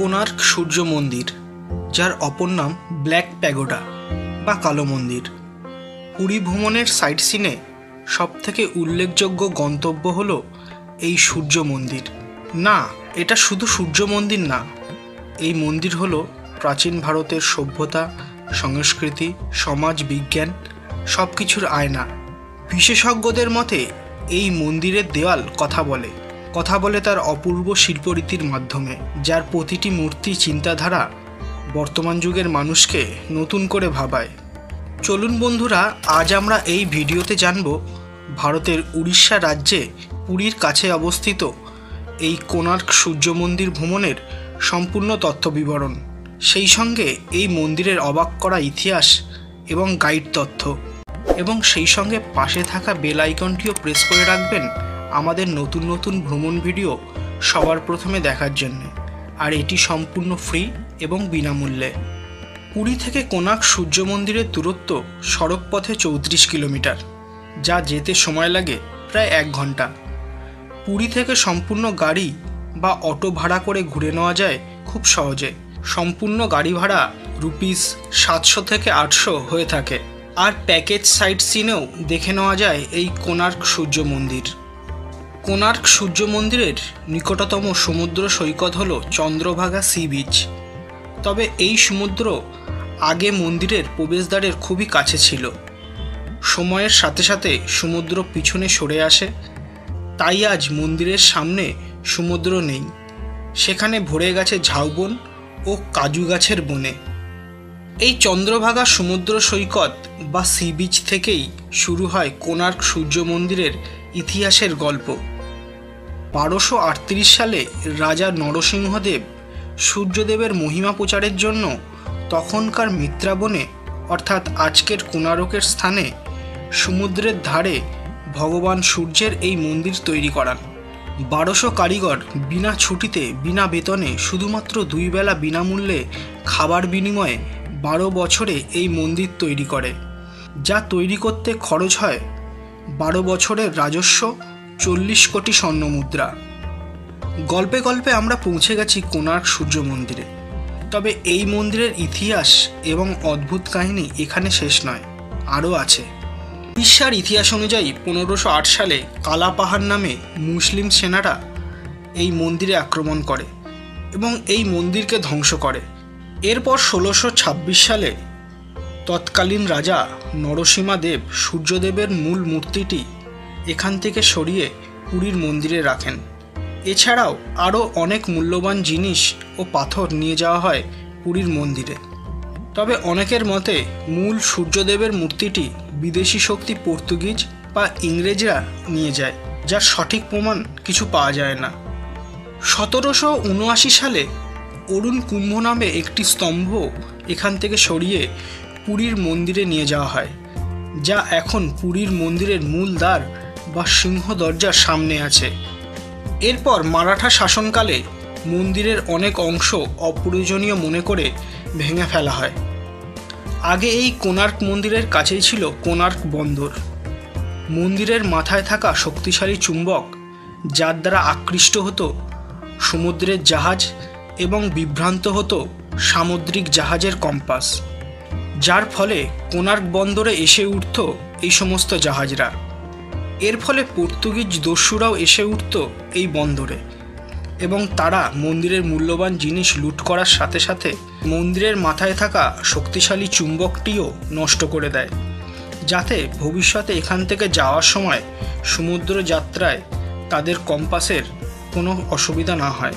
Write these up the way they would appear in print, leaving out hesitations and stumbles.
কোণার্ক সূর্য মন্দির, যার অপর নাম ব্ল্যাক প্যাগোডা বা কালো মন্দির। পুরী ভ্রমণের সাইট সিনে সবথেকে উল্লেখযোগ্য গন্তব্য হলো এই সূর্য মন্দির। না, এটা শুধু সূর্য মন্দির না, এই মন্দির হলো প্রাচীন ভারতের সভ্যতা, সংস্কৃতি, সমাজ, বিজ্ঞান সব কিছুর আয়না। বিশেষজ্ঞদের মতে এই মন্দিরের দেওয়াল কথা বলে তার অপূর্ব শিল্পরীতির মাধ্যমে, যার প্রতিটি মূর্তি চিন্তাধারা বর্তমান যুগের মানুষকে নতুন করে ভাবায়। চলুন বন্ধুরা, আজ আমরা এই ভিডিওতে জানব ভারতের উড়িষ্যা রাজ্যে পুরীর কাছে অবস্থিত এই কোণার্ক সূর্য মন্দির ভ্রমণের সম্পূর্ণ তথ্য বিবরণ, সেই সঙ্গে এই মন্দিরের অবাক করা ইতিহাস এবং গাইড তথ্য, এবং সেই সঙ্গে পাশে থাকা বেল আইকনটিও প্রেস করে রাখবেন আমাদের নতুন নতুন ভ্রমণ ভিডিও সবার প্রথমে দেখার জন্য। আর এটি সম্পূর্ণ ফ্রি এবং বিনামূল্যে। পুরী থেকে কোণার্ক সূর্য মন্দিরের দূরত্ব সড়ক পথে 34 কিলোমিটার, যা যেতে সময় লাগে প্রায় 1 ঘন্টা। পুরী থেকে সম্পূর্ণ গাড়ি বা অটো ভাড়া করে ঘুরে নেওয়া যায় খুব সহজে। সম্পূর্ণ গাড়ি ভাড়া ₹700 থেকে 800 হয়ে থাকে। আর প্যাকেজ সাইট সিনেও দেখে নেওয়া যায় এই কোণার্ক সূর্য মন্দির। কোণার্ক সূর্য মন্দিরের নিকটতম সমুদ্র সৈকত হলো চন্দ্রভাগা সি বিচ। তবে এই সমুদ্র আগে মন্দিরের প্রবেশদ্বারের খুবই কাছে ছিল। সময়ের সাথে সাথে সমুদ্র পিছনে সরে আসে, তাই আজ মন্দিরের সামনে সমুদ্র নেই, সেখানে ভরে গেছে ঝাউবন ও কাজু গাছের বনে। এই চন্দ্রভাগা সমুদ্র সৈকত বা সি বিচ থেকেই শুরু হয় কোণার্ক সূর্য মন্দিরের ইতিহাসের গল্প। 1238 সালে রাজা নরসিংহদেব সূর্যদেবের মহিমা প্রচারের জন্য তখনকার মিত্রাবনে, অর্থাৎ আজকের কোণারকের স্থানে সমুদ্রের ধারে ভগবান সূর্যের এই মন্দির তৈরি করান। 1200 কারিগর বিনা ছুটিতে, বিনা বেতনে, শুধুমাত্র 2 বেলা বিনামূল্যে খাবার বিনিময়ে 12 বছরে এই মন্দির তৈরি করে, যা তৈরি করতে খরচ হয় 12 বছরের রাজস্ব 40 কোটি স্বর্ণ মুদ্রা। গল্পে গল্পে আমরা পৌঁছে গেছি কোণার্ক সূর্য মন্দিরে। তবে এই মন্দিরের ইতিহাস এবং অদ্ভুত কাহিনী এখানে শেষ নয়, আরও আছে। উড়িষ্যার ইতিহাস অনুযায়ী 1508 সালে কালা পাহাড় নামে মুসলিম সেনারা এই মন্দিরে আক্রমণ করে এবং এই মন্দিরকে ধ্বংস করে। এরপর 1626 সালে তৎকালীন রাজা নরসিমা দেব সূর্যদেবের মূল মূর্তিটি এখান থেকে সরিয়ে পুরীর মন্দিরে রাখেন। এছাড়াও আরও অনেক মূল্যবান জিনিস ও পাথর নিয়ে যাওয়া হয় পুরীর মন্দিরে। তবে অনেকের মতে মূল সূর্যদেবের মূর্তিটি বিদেশি শক্তি পর্তুগিজ বা ইংরেজরা নিয়ে যায়, যার সঠিক প্রমাণ কিছু পাওয়া যায় না। 1779 সালে অরুণ কুম্ভ নামে একটি স্তম্ভ এখান থেকে সরিয়ে পুরীর মন্দিরে নিয়ে যাওয়া হয়, যা এখন পুরীর মন্দিরের মূল দ্বার বা সিংহ দরজার সামনে আছে। এরপর মারাঠা শাসনকালে মন্দিরের অনেক অংশ অপ্রয়োজনীয় মনে করে ভেঙে ফেলা হয়। আগে এই কোণার্ক মন্দিরের কাছেই ছিল কোণার্ক বন্দর। মন্দিরের মাথায় থাকা শক্তিশালী চুম্বক, যার দ্বারা আকৃষ্ট হতো সমুদ্রের জাহাজ এবং বিভ্রান্ত হতো সামুদ্রিক জাহাজের কম্পাস, যার ফলে কোণার্ক বন্দরে এসে উঠত এই সমস্ত জাহাজরা। এর ফলে পর্তুগিজ দস্যুরাও এসে উঠত এই বন্দরে এবং তারা মন্দিরের মূল্যবান জিনিস লুট করার সাথে সাথে মন্দিরের মাথায় থাকা শক্তিশালী চুম্বকটিও নষ্ট করে দেয়, যাতে ভবিষ্যতে এখান থেকে যাওয়ার সময় সমুদ্র যাত্রায় তাদের কম্পাসের কোনো অসুবিধা না হয়।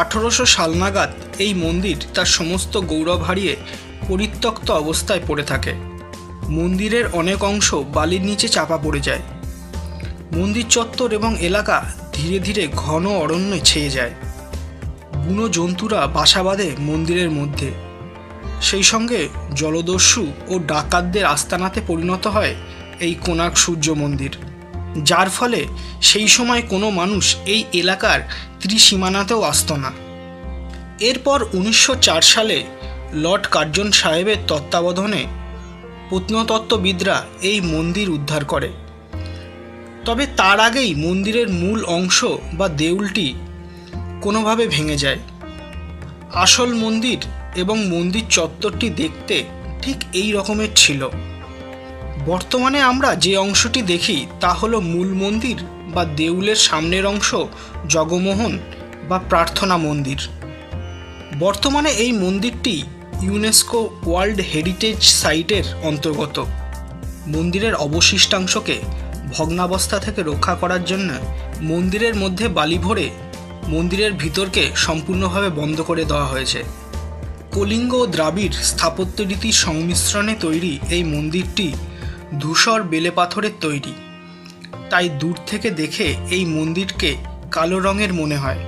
1800 সাল নাগাদ এই মন্দির তার সমস্ত গৌরব হারিয়ে পরিত্যক্ত অবস্থায় পড়ে থাকে। মন্দিরের অনেক অংশ বালির নিচে চাপা পড়ে যায়। মন্দির চত্বর এবং এলাকা ধীরে ধীরে ঘন অরণ্যে ছেয়ে যায়। বুনো জন্তুরা বাসা বাঁধে মন্দিরের মধ্যে। সেই সঙ্গে জলদস্যু ও ডাকাতদের আস্তানাতে পরিণত হয় এই কোণার্ক সূর্য মন্দির, যার ফলে সেই সময় কোনো মানুষ এই এলাকার ত্রিসীমানাতেও আসত না। এরপর 1904 সালে লর্ড কার্জন সাহেবের তত্ত্বাবধানে প্রত্নতত্ত্ববিদরা এই মন্দির উদ্ধার করে। তবে তার আগেই মন্দিরের মূল অংশ বা দেউলটি কোনোভাবে ভেঙে যায়। আসল মন্দির এবং মন্দির চত্বরটি দেখতে ঠিক এই রকমের ছিল। বর্তমানে আমরা যে অংশটি দেখি তা হলো মূল মন্দির বা দেউলের সামনের অংশ জগমোহন বা প্রার্থনা মন্দির। বর্তমানে এই মন্দিরটি ইউনেস্কো ওয়ার্ল্ড হেরিটেজ সাইটের অন্তর্গত। মন্দিরের অবশিষ্টাংশকে ভগ্নাবস্থা থেকে রক্ষা করার জন্য মন্দিরের মধ্যে বালি ভরে মন্দিরের ভিতরকে সম্পূর্ণভাবে বন্ধ করে দেওয়া হয়েছে। কলিঙ্গ ও দ্রাবিড় স্থাপত্য রীতির সংমিশ্রণে তৈরি এই মন্দিরটি ধূসর বেলে পাথরের তৈরি, তাই দূর থেকে দেখে এই মন্দিরকে কালো রঙের মনে হয়।